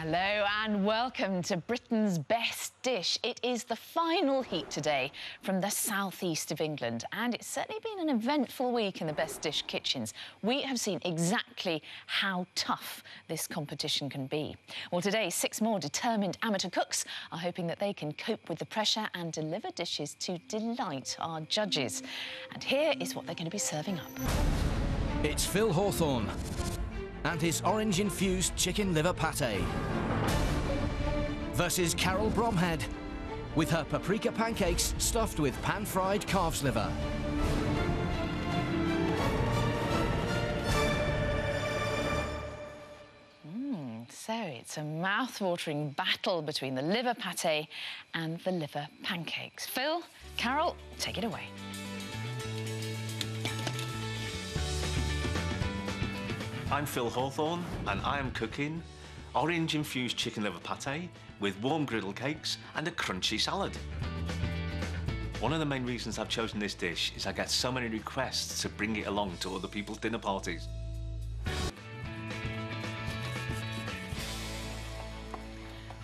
Hello and welcome to Britain's Best Dish. It is the final heat today from the southeast of England, and it's certainly been an eventful week in the Best Dish kitchens. We have seen exactly how tough this competition can be. Well, today, 6 more determined amateur cooks are hoping that they can cope with the pressure and deliver dishes to delight our judges. And here is what they're going to be serving up. It's Phil Hawthorn and his orange-infused chicken liver pate versus Carol Bromhead with her paprika pancakes stuffed with pan-fried calf's liver. So it's a mouth-watering battle between the liver pate and the liver pancakes. Phil, Carol, take it away. I'm Phil Hawthorn and I am cooking orange-infused chicken liver pate with warm griddle cakes and a crunchy salad. One of the main reasons I've chosen this dish is I get so many requests to bring it along to other people's dinner parties.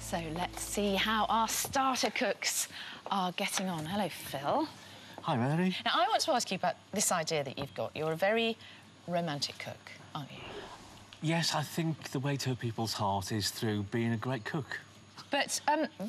So let's see how our starter cooks are getting on. Hello, Phil. Hi, Mary. Now, I want to ask you about this idea that you've got. You're a very romantic cook, aren't you? Yes, I think the way to people's heart is through being a great cook. But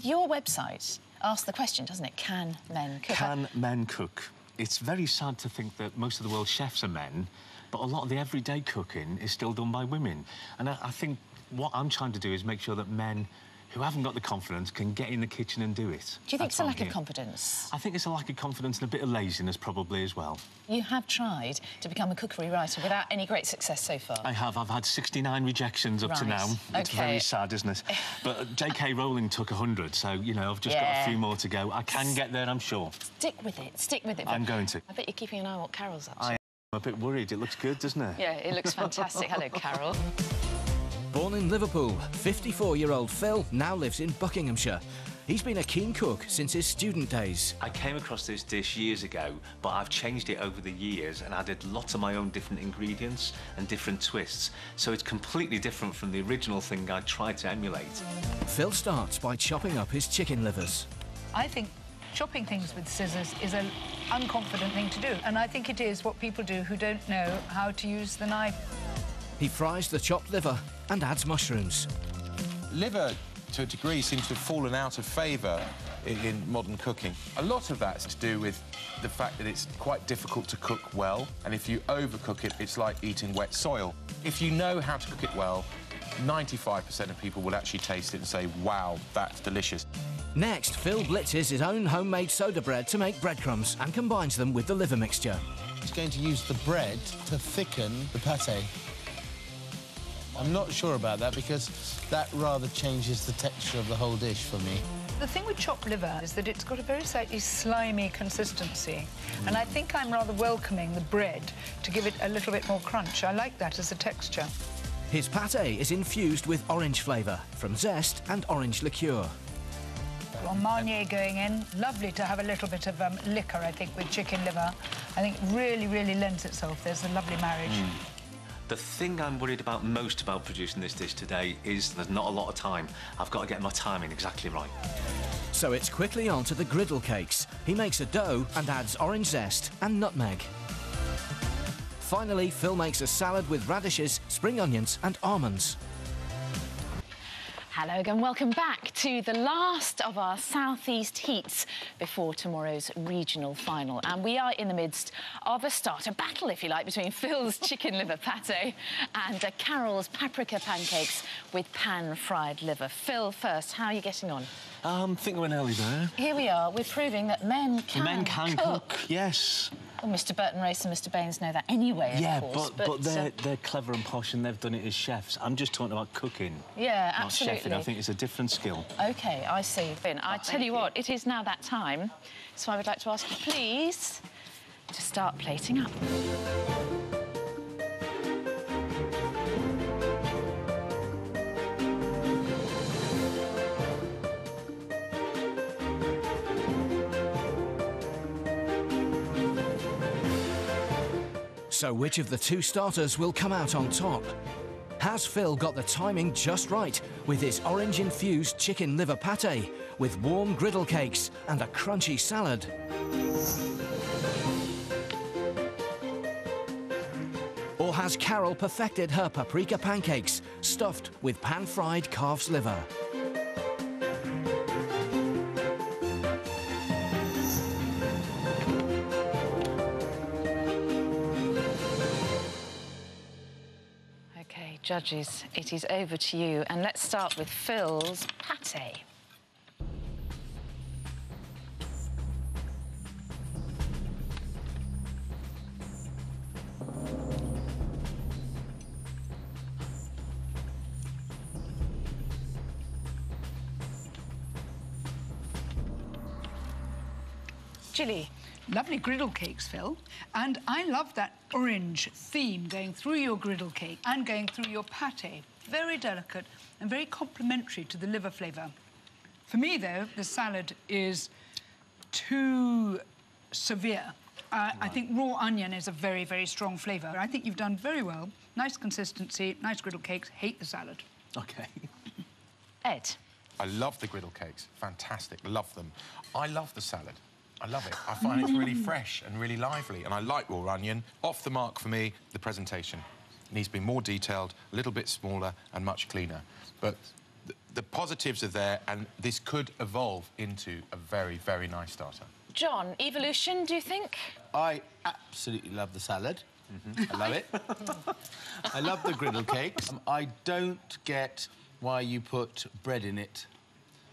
your website asks the question, doesn't it? Can men cook? Can men cook? It's very sad to think that most of the world's chefs are men, but a lot of the everyday cooking is still done by women. And I think what I'm trying to do is make sure that men who haven't got the confidence can get in the kitchen and do it. Do you think it's a lack of confidence? I think it's a lack of confidence and a bit of laziness probably as well. You have tried to become a cookery writer without any great success so far. I have. I've had 69 rejections up to now. It's very sad, isn't it? But J.K. Rowling took 100, so, you know, I've just got a few more to go. I can get there, I'm sure. Stick with it. Stick with it. I'm going to. I bet you're keeping an eye on what Carol's up to. I'm a bit worried. It looks good, doesn't it? Yeah, it looks fantastic. Hello, Carol. Born in Liverpool, 54-year-old Phil now lives in Buckinghamshire. He's been a keen cook since his student days. I came across this dish years ago, but I've changed it over the years and added lots of my own different ingredients and different twists, so it's completely different from the original thing I tried to emulate. Phil starts by chopping up his chicken livers. I think chopping things with scissors is an unconfident thing to do, and I think it is what people do who don't know how to use the knife. He fries the chopped liver and adds mushrooms. Liver, to a degree, seems to have fallen out of favour in modern cooking. A lot of that's to do with the fact that it's quite difficult to cook well, and if you overcook it, it's like eating wet soil. If you know how to cook it well, 95% of people will actually taste it and say, wow, that's delicious. Next, Phil blitzes his own homemade soda bread to make breadcrumbs and combines them with the liver mixture. He's going to use the bread to thicken the pate. I'm not sure about that because that rather changes the texture of the whole dish for me. The thing with chopped liver is that it's got a very slightly slimy consistency, and I think I'm rather welcoming the bread to give it a little bit more crunch. I like that as a texture. His pate is infused with orange flavour from zest and orange liqueur. Well, Marnier going in. Lovely to have a little bit of liquor, I think, with chicken liver. I think it really, really lends itself. There's a lovely marriage. The thing I'm worried about most about producing this dish today is there's not a lot of time. I've got to get my timing exactly right. So it's quickly on to the griddle cakes. He makes a dough and adds orange zest and nutmeg. Finally, Phil makes a salad with radishes, spring onions and almonds. Hello again, welcome back to the last of our southeast heats before tomorrow's regional final. And we are in the midst of a starter battle, if you like, between Phil's chicken liver pate and Carol's paprika pancakes with pan-fried liver. Phil, first, how are you getting on? I think we're nearly there. Here we are, we're proving that men can cook, yes. Well, Mr Burton Race and Mr Baines know that anyway, of course. But they're clever and posh and they've done it as chefs. I'm just talking about cooking. Yeah, not absolutely. Chefing. I think it's a different skill. OK, I see. I tell you what, it is now that time, so I would like to ask you, please, to start plating up. So which of the two starters will come out on top? Has Phil got the timing just right, with his orange-infused chicken liver pâté, with warm griddle cakes and a crunchy salad. Or has Carol perfected her paprika pancakes, stuffed with pan-fried calf's liver? OK, judges, it is over to you. And let's start with Phil's pâté. Julie. Lovely griddle cakes, Phil. And I love that orange theme going through your griddle cake and going through your pâté. Very delicate and very complementary to the liver flavour. For me, though, the salad is too severe. I think raw onion is a very, very strong flavour. I think you've done very well. Nice consistency, nice griddle cakes. Hate the salad. OK. Ed. I love the griddle cakes. Fantastic. Love them. I love the salad. I love it. I find it's really fresh and really lively, and I like raw onion. Off the mark for me, the presentation. It needs to be more detailed, a little bit smaller and much cleaner. But the positives are there, and this could evolve into a very, very nice starter. John, evolution, do you think? I absolutely love the salad. I love it. I love the griddle cakes. I don't get why you put bread in it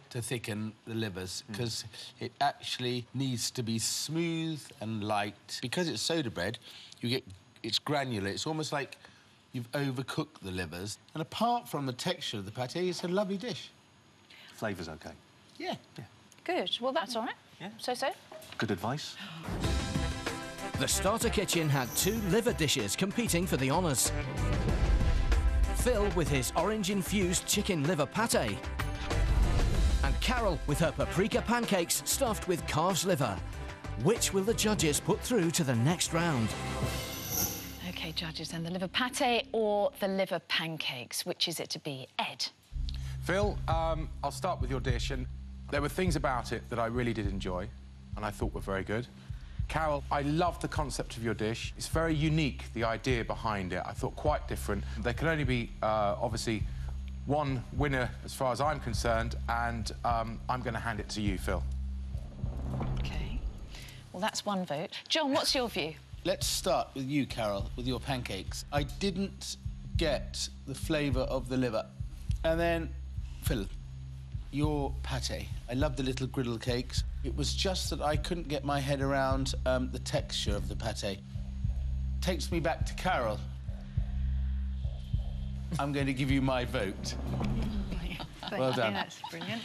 to thicken the livers, because it actually needs to be smooth and light. Because it's soda bread, it's granular. It's almost like you've overcooked the livers. And apart from the texture of the pâté, it's a lovely dish. Flavour's OK. Yeah. Good. Well, that's all right. Yeah. So-so. Good advice. The starter kitchen had 2 liver dishes competing for the honours. Phil with his orange-infused chicken liver pâté, and Carol with her paprika pancakes stuffed with calf's liver. Which will the judges put through to the next round? OK, judges, then the liver pâté or the liver pancakes? Which is it to be? Ed? Phil, I'll start with your dish, and there were things about it that I really did enjoy and I thought were very good. Carol, I love the concept of your dish. It's very unique, the idea behind it. I thought quite different. There can only be, obviously, one winner as far as I'm concerned, and I'm going to hand it to you, Phil. OK. Well, that's one vote. John, what's your view? Let's start with you, Carol, with your pancakes. I didn't get the flavour of the liver. And then, Phil, your pâté. I love the little griddle cakes. It was just that I couldn't get my head around the texture of the pâté. Takes me back to Carol. I'm going to give you my vote. Well done. That's brilliant.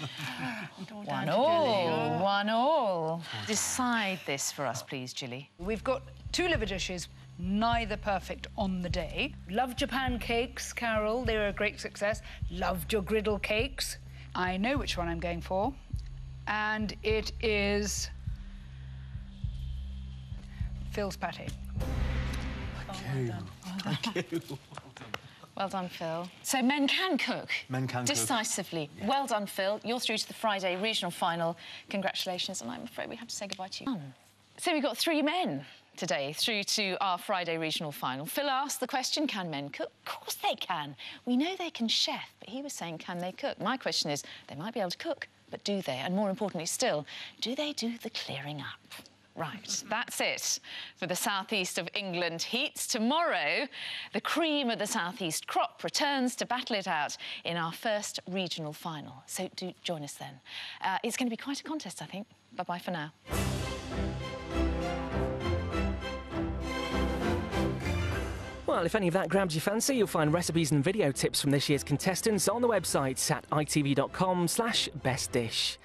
1-1. 1-1. Decide this for us, please, Julie. We've got 2 liver dishes, neither perfect on the day. Loved your pancakes, Carol. They were a great success. Loved your griddle cakes. I know which one I'm going for, and it is Phil's pâté. Thank you. Well done, Phil. So men can cook. Men can cook. Decisively. Yeah. Well done, Phil. You're through to the Friday regional final. Congratulations, and I'm afraid we have to say goodbye to you. So we've got 3 men today through to our Friday regional final. Phil asked the question, can men cook? Of course they can. We know they can chef, but he was saying, can they cook? My question is, they might be able to cook, but do they? And more importantly still, do they do the clearing up? Right, that's it for the South East of England heats. Tomorrow, the cream of the South East crop returns to battle it out in our first regional final. So do join us then. It's going to be quite a contest, I think. Bye-bye for now. Well, if any of that grabs your fancy, you'll find recipes and video tips from this year's contestants on the website at itv.com/bestdish.